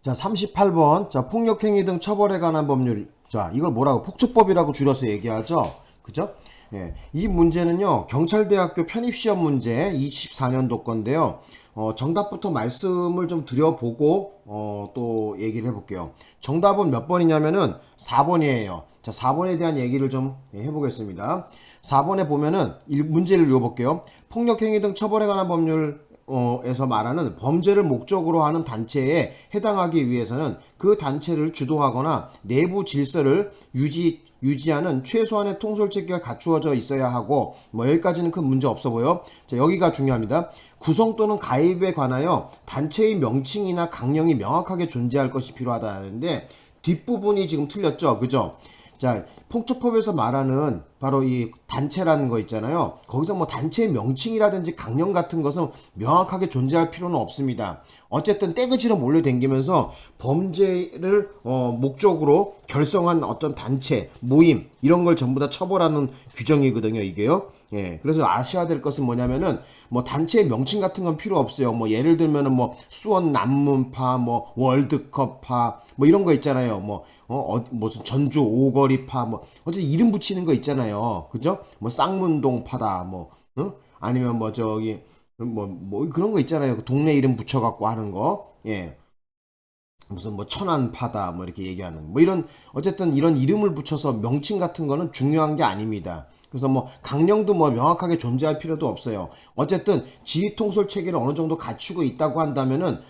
자, 38번. 자, 폭력행위 등 처벌에 관한 법률. 자, 이걸 뭐라고? 폭처법이라고 줄여서 얘기하죠. 그죠? 예. 이 문제는요, 경찰대학교 편입시험 문제 24년도 건데요. 정답부터 말씀을 좀 드려보고, 또 얘기를 해볼게요. 정답은 몇 번이냐면은 4번이에요. 자, 4번에 대한 얘기를 좀 해보겠습니다. 4번에 보면은 문제를 읽어볼게요. 폭력행위 등 처벌에 관한 법률 에서 말하는 범죄를 목적으로 하는 단체에 해당하기 위해서는 그 단체를 주도하거나 내부 질서를 유지하는 최소한의 통솔체계가 갖추어져 있어야 하고, 뭐 여기까지는 큰 문제 없어 보여. 자, 여기가 중요합니다. 구성 또는 가입에 관하여 단체의 명칭이나 강령이 명확하게 존재할 것이 필요하다는데, 뒷부분이 지금 틀렸죠, 그죠? 자, 폭처법에서 말하는 바로 이 단체라는 거 있잖아요. 거기서 뭐 단체의 명칭이라든지 강령 같은 것은 명확하게 존재할 필요는 없습니다. 어쨌든 떼거지로 몰려다니면서 범죄를 목적으로 결성한 어떤 단체, 모임 이런 걸 전부 다 처벌하는 규정이거든요, 이게요. 예, 그래서 아셔야 될 것은 뭐냐면은 뭐 단체의 명칭 같은 건 필요 없어요. 뭐 예를 들면은 뭐 수원 남문파, 뭐 월드컵파, 뭐 이런 거 있잖아요. 뭐 무슨 전주 오거리파, 뭐 어쨌든 이름 붙이는 거 있잖아요. 그죠? 뭐 쌍문동파다, 뭐 아니면 뭐 저기 뭐 그런 거 있잖아요. 그 동네 이름 붙여갖고 하는 거. 예. 무슨 뭐 천안파다 뭐 이렇게 얘기하는 뭐 이런 어쨌든 이런 이름을 붙여서 명칭 같은 거는 중요한 게 아닙니다. 그래서 뭐 강령도 뭐 명확하게 존재할 필요도 없어요. 어쨌든 지휘 통솔 체계를 어느 정도 갖추고 있다고 한다면은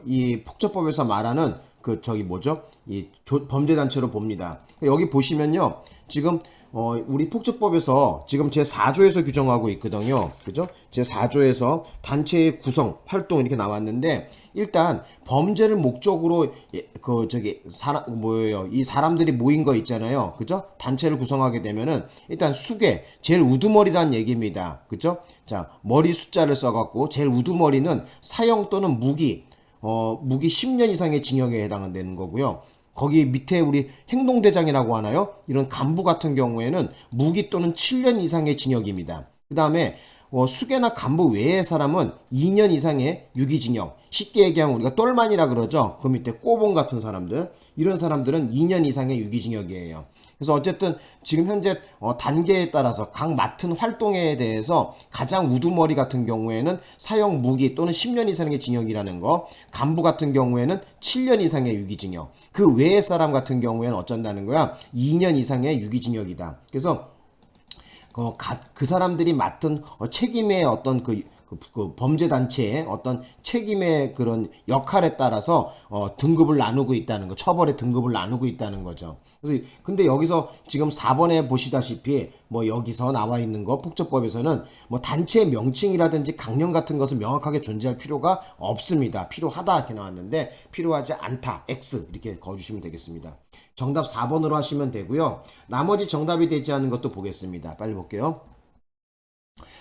이 폭처법에서 말하는 그 저기 뭐죠? 이 범죄 단체로 봅니다. 여기 보시면요. 지금 우리 폭처법에서 지금 제4조에서 규정하고 있거든요. 그죠? 제4조에서 단체의 구성, 활동 이렇게 나왔는데 일단 범죄를 목적으로 그 저기 사람 뭐예요? 이 사람들이 모인 거 있잖아요. 그죠? 단체를 구성하게 되면은 일단 수괴, 제일 우두머리란 얘기입니다. 그죠? 자, 머리 숫자를 써 갖고 제일 우두머리는 사형 또는 무기 10년 이상의 징역에 해당되는 거고요. 거기 밑에 우리 행동대장이라고 하나요? 이런 간부 같은 경우에는 무기 또는 7년 이상의 징역입니다. 그 다음에 수괴나 간부 외의 사람은 2년 이상의 유기징역. 쉽게 얘기하면 우리가 똘만이라 그러죠. 그 밑에 꼬봉 같은 사람들. 이런 사람들은 2년 이상의 유기징역이에요. 그래서 어쨌든 지금 현재 단계에 따라서 각 맡은 활동에 대해서 가장 우두머리 같은 경우에는 사형 무기 또는 10년 이상의 징역이라는 거, 간부 같은 경우에는 7년 이상의 유기징역, 그 외의 사람 같은 경우에는 어쩐다는 거야? 2년 이상의 유기징역이다. 그래서 그 사람들이 맡은 책임의 어떤 그 범죄 단체의 어떤 책임의 그런 역할에 따라서 등급을 나누고 있다는 거, 처벌의 등급을 나누고 있다는 거죠. 그래서 근데 여기서 지금 4번에 보시다시피 뭐 여기서 나와 있는 거 폭처법에서는 뭐 단체의 명칭이라든지 강령 같은 것은 명확하게 존재할 필요가 없습니다. 필요하다 이렇게 나왔는데 필요하지 않다 X 이렇게 거주시면 되겠습니다. 정답 4번으로 하시면 되고요. 나머지 정답이 되지 않은 것도 보겠습니다. 빨리 볼게요.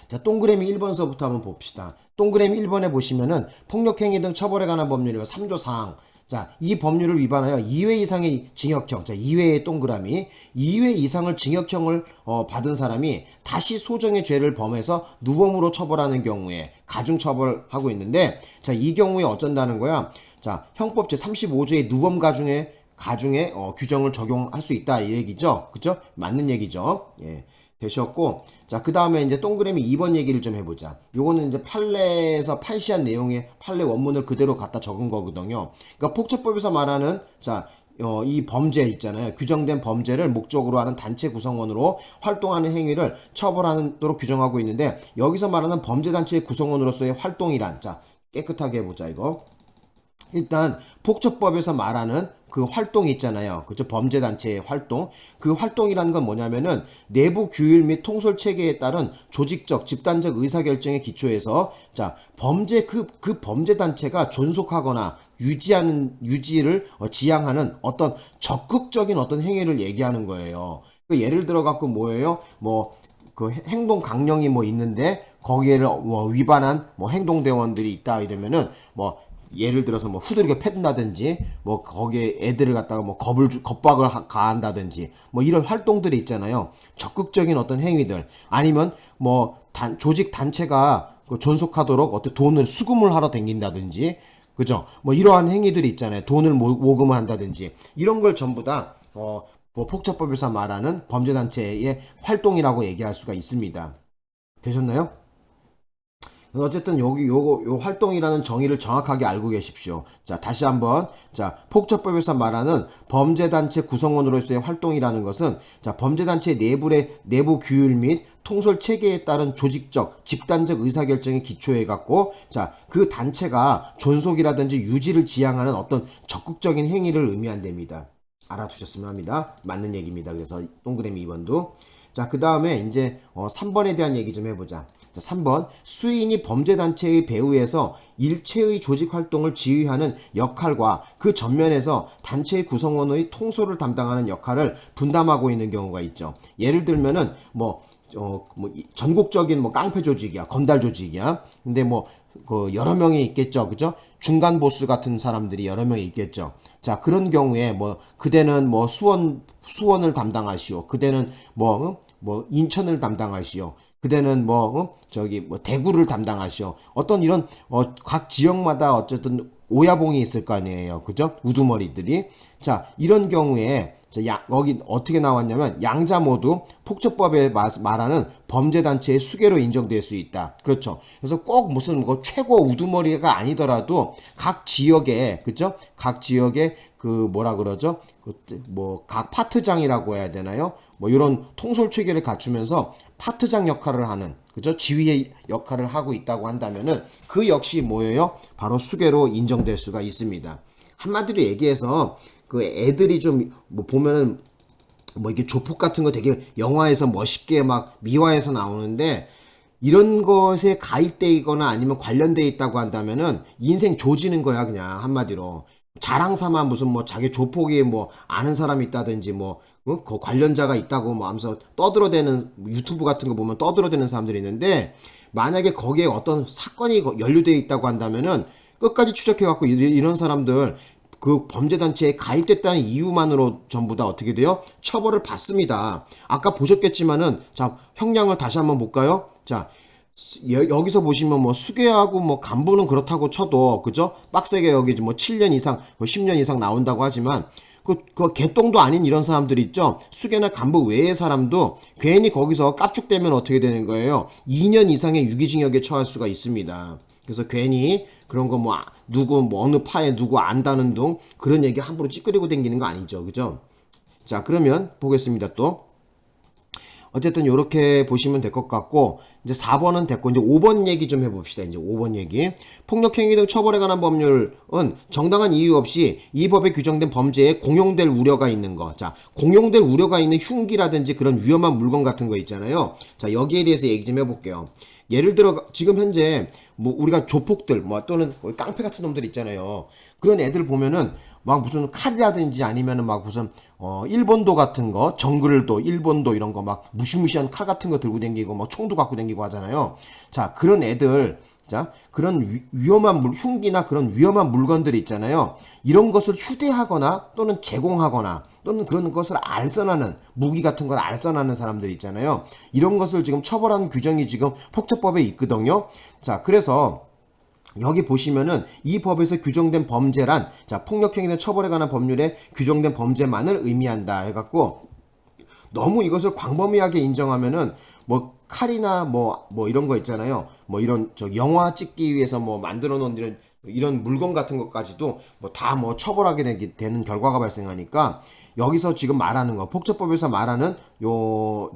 자, 동그라미 1번서부터 한번 봅시다. 동그라미 1번에 보시면은 폭력행위 등 처벌에 관한 법률이요. 3조 사항. 자, 이 법률을 위반하여 2회 이상의 징역형, 자, 2회의 동그라미, 2회 이상을 징역형을 받은 사람이 다시 소정의 죄를 범해서 누범으로 처벌하는 경우에 가중처벌하고 있는데, 자, 이 경우에 어쩐다는 거야? 자, 형법 제35조의 누범 가중에 규정을 적용할 수 있다 이 얘기죠. 그죠? 맞는 얘기죠. 예. 되셨고, 자, 그 다음에 이제 동그라미 2번 얘기를 좀 해보자. 요거는 이제 판례에서 판시한 내용의 판례 원문을 그대로 갖다 적은 거거든요. 그러니까 폭처법에서 말하는, 자, 이 범죄 있잖아요. 규정된 범죄를 목적으로 하는 단체 구성원으로 활동하는 행위를 처벌하도록 규정하고 있는데, 여기서 말하는 범죄단체의 구성원으로서의 활동이란, 자, 깨끗하게 해보자, 이거. 일단 폭처법에서 말하는 그 활동이 있잖아요. 그죠? 범죄단체의 활동. 그 활동이라는 건 뭐냐면은 내부 규율 및 통솔 체계에 따른 조직적, 집단적 의사결정에 기초해서 자, 그 범죄단체가 존속하거나 유지를 지향하는 어떤 적극적인 어떤 행위를 얘기하는 거예요. 그 예를 들어 갖고 뭐예요? 뭐 그 행동 강령이 뭐 있는데 거기에를 위반한 뭐 행동대원들이 있다 이러면은 뭐 예를 들어서 뭐 후드리게 패든다든지 뭐 거기에 애들을 갖다가 뭐 겁박을 가한다든지 뭐 이런 활동들이 있잖아요. 적극적인 어떤 행위들 아니면 뭐 조직 단체가 존속하도록 어떤 돈을 수금을 하러 댕긴다든지 그죠? 뭐 이러한 행위들이 있잖아요. 돈을 모금을 한다든지 이런 걸 전부 다 뭐 폭처법에서 말하는 범죄단체의 활동이라고 얘기할 수가 있습니다. 되셨나요? 어쨌든 여기 요 활동이라는 정의를 정확하게 알고 계십시오. 자, 다시 한번. 자, 폭처법에서 말하는 범죄단체 구성원으로서의 활동이라는 것은 자, 범죄단체 내부 규율 및 통솔 체계에 따른 조직적, 집단적 의사결정에 기초해 갖고 자, 그 단체가 존속이라든지 유지를 지향하는 어떤 적극적인 행위를 의미한답니다. 알아두셨으면 합니다. 맞는 얘기입니다. 그래서 동그라미 2번도. 자, 그 다음에 이제 3번에 대한 얘기 좀 해보자. 자, 3번. 수인이 범죄단체의 배후에서 일체의 조직활동을 지휘하는 역할과 그 전면에서 단체의 구성원의 통솔을 담당하는 역할을 분담하고 있는 경우가 있죠. 예를 들면은 전국적인 깡패 조직이야. 건달 조직이야. 근데 여러 명이 있겠죠. 그죠? 중간 보스 같은 사람들이 여러 명이 있겠죠. 자, 그런 경우에 그대는 수원을 담당하시오. 그대는 인천을 담당하시오. 그대는 대구를 담당하시오. 어떤 이런 각 지역마다 어쨌든 오야봉이 있을 거 아니에요. 그죠? 우두머리들이. 자, 이런 경우에 여기 어떻게 나왔냐면 양자 모두 폭처법에 말하는 범죄단체의 수괴로 인정될 수 있다. 그렇죠. 그래서 꼭 무슨 최고 우두머리가 아니더라도 각 지역에 그죠? 각 지역에 각 파트장이라고 해야 되나요? 이런 통솔 체계를 갖추면서 파트장 역할을 하는 그죠? 지휘의 역할을 하고 있다고 한다면은 그 역시 뭐예요? 바로 수괴로 인정될 수가 있습니다. 한마디로 얘기해서 그 애들이 좀 보면은 이게 조폭 같은 거 되게 영화에서 멋있게 막 미화해서 나오는데 이런 것에 가입돼 있거나 아니면 관련돼 있다고 한다면은 인생 조지는 거야. 그냥 한마디로 자랑 삼아 무슨 자기 조폭이 아는 사람이 있다든지 그 관련자가 있다고 하면서 떠들어대는 유튜브 같은 거 보면 떠들어대는 사람들이 있는데 만약에 거기에 어떤 사건이 연루되어 있다고 한다면은 끝까지 추적해갖고 이런 사람들 그 범죄단체에 가입됐다는 이유만으로 전부 다 어떻게 돼요? 처벌을 받습니다. 아까 보셨겠지만은 자, 형량을 다시 한번 볼까요? 자, 여기서 보시면 수괴하고 간부는 그렇다고 쳐도 그죠? 빡세게 여기 7년 이상 10년 이상 나온다고 하지만 그 개똥도 아닌 이런 사람들이 있죠. 수괴나 간부 외의 사람도 괜히 거기서 깝죽대면 어떻게 되는 거예요? 2년 이상의 유기징역에 처할 수가 있습니다. 그래서 괜히 그런 거 누구 어느 파에 누구 안다는 둥 그런 얘기 함부로 찌끄리고 다니는 거 아니죠. 그죠? 자, 그러면 보겠습니다. 또 어쨌든 이렇게 보시면 될 것 같고 이제 4번은 됐고 이제 5번 얘기 좀 해봅시다. 이제 5번 얘기. 폭력행위 등 처벌에 관한 법률은 정당한 이유 없이 이 법에 규정된 범죄에 공용될 우려가 있는 거. 자, 공용될 우려가 있는 흉기라든지 그런 위험한 물건 같은 거 있잖아요. 자, 여기에 대해서 얘기 좀 해볼게요. 예를 들어 지금 현재 우리가 조폭들 또는 깡패 같은 놈들 있잖아요. 그런 애들 보면은 무슨 칼이라든지 아니면은 무슨 일본도 같은 거 정글도 일본도 이런 거 무시무시한 칼 같은 거 들고 다니고 총도 갖고 다니고 하잖아요. 자, 그런 애들 자, 그런 위험한 흉기나 그런 위험한 물건들이 있잖아요. 이런 것을 휴대하거나 또는 제공하거나 또는 그런 것을 알선하는 무기 같은 걸 알선하는 사람들 있잖아요. 이런 것을 지금 처벌하는 규정이 지금 폭처법에 있거든요. 자, 그래서 여기 보시면은 이 법에서 규정된 범죄란 자, 폭력행위 등 처벌에 관한 법률에 규정된 범죄만을 의미한다 해갖고 너무 이것을 광범위하게 인정하면은 칼이나 이런 거 있잖아요. 이런 영화 찍기 위해서 만들어 놓은 이런 물건 같은 것까지도 다 처벌하게 되는 결과가 발생하니까 여기서 지금 말하는 거 폭처법에서 말하는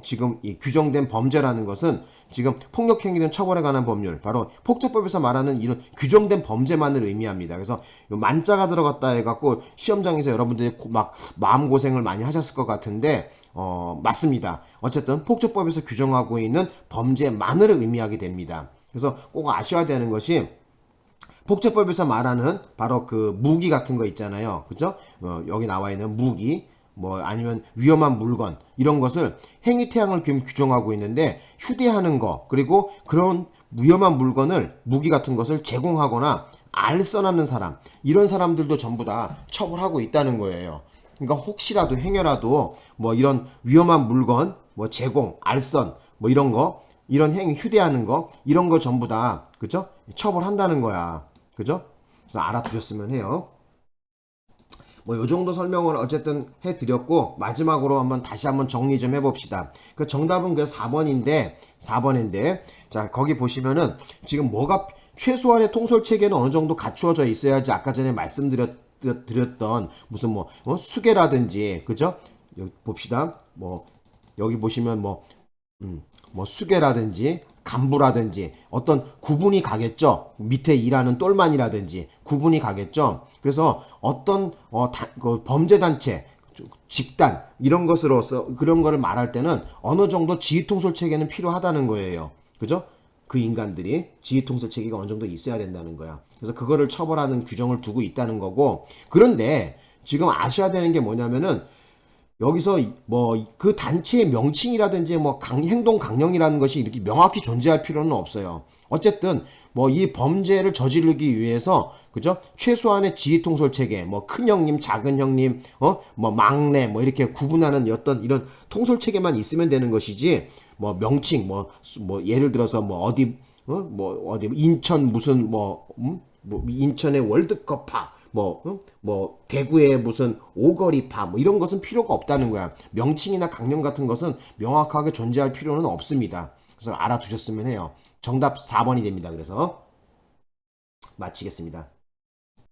지금 이 규정된 범죄라는 것은 지금 폭력행위 등 처벌에 관한 법률 바로 폭처법에서 말하는 이런 규정된 범죄만을 의미합니다. 그래서 만자가 들어갔다 해갖고 시험장에서 여러분들이 마음고생을 많이 하셨을 것 같은데 맞습니다. 어쨌든 폭처법에서 규정하고 있는 범죄만을 의미하게 됩니다. 그래서 꼭 아셔야 되는 것이 폭처법에서 말하는 바로 그 무기 같은 거 있잖아요. 그죠? 여기 나와 있는 무기, 아니면 위험한 물건, 이런 것을 행위태양을 규정하고 있는데, 휴대하는 거, 그리고 그런 위험한 물건을, 무기 같은 것을 제공하거나 알선하는 사람, 이런 사람들도 전부 다 처벌하고 있다는 거예요. 그러니까 혹시라도 행여라도 이런 위험한 물건, 제공, 알선, 이런 거, 이런 행위 휴대하는 거, 이런 거 전부 다, 그죠? 처벌한다는 거야. 그죠? 그래서 알아두셨으면 해요. 뭐 요 정도 설명을 어쨌든 해드렸고, 마지막으로 다시 한번 정리 좀 해봅시다. 그 정답은 그 4번인데 자, 거기 보시면은 지금 뭐가 최소한의 통솔 체계는 어느 정도 갖추어져 있어야지, 아까 전에 말씀드렸던 무슨 뭐 수계라든지, 그죠? 여기 봅시다. 뭐 여기 보시면 뭐 수계라든지 간부라든지 어떤 구분이 가겠죠. 밑에 일하는 똘만이라든지 구분이 가겠죠. 그래서 어떤 그 범죄 단체, 집단 이런 것으로서 그런 거를 말할 때는 어느 정도 지휘 통솔 체계는 필요하다는 거예요. 그죠? 그 인간들이 지휘 통솔 체계가 어느 정도 있어야 된다는 거야. 그래서 그거를 처벌하는 규정을 두고 있다는 거고, 그런데 지금 아셔야 되는 게 뭐냐면은 여기서 뭐 그 단체의 명칭이라든지 뭐 행동 강령이라는 것이 이렇게 명확히 존재할 필요는 없어요. 어쨌든 뭐 이 범죄를 저지르기 위해서, 그죠? 최소한의 지휘 통솔 체계, 뭐 큰 형님, 작은 형님, 뭐 막내, 뭐 이렇게 구분하는 어떤 이런 통솔 체계만 있으면 되는 것이지, 뭐 명칭, 뭐 예를 들어서 뭐 어디, 뭐 어디 인천 무슨 뭐 인천의 월드컵파, 뭐 대구의 무슨 오거리파, 뭐 이런 것은 필요가 없다는 거야. 명칭이나 강령 같은 것은 명확하게 존재할 필요는 없습니다. 그래서 알아두셨으면 해요. 정답 4번이 됩니다. 그래서 마치겠습니다.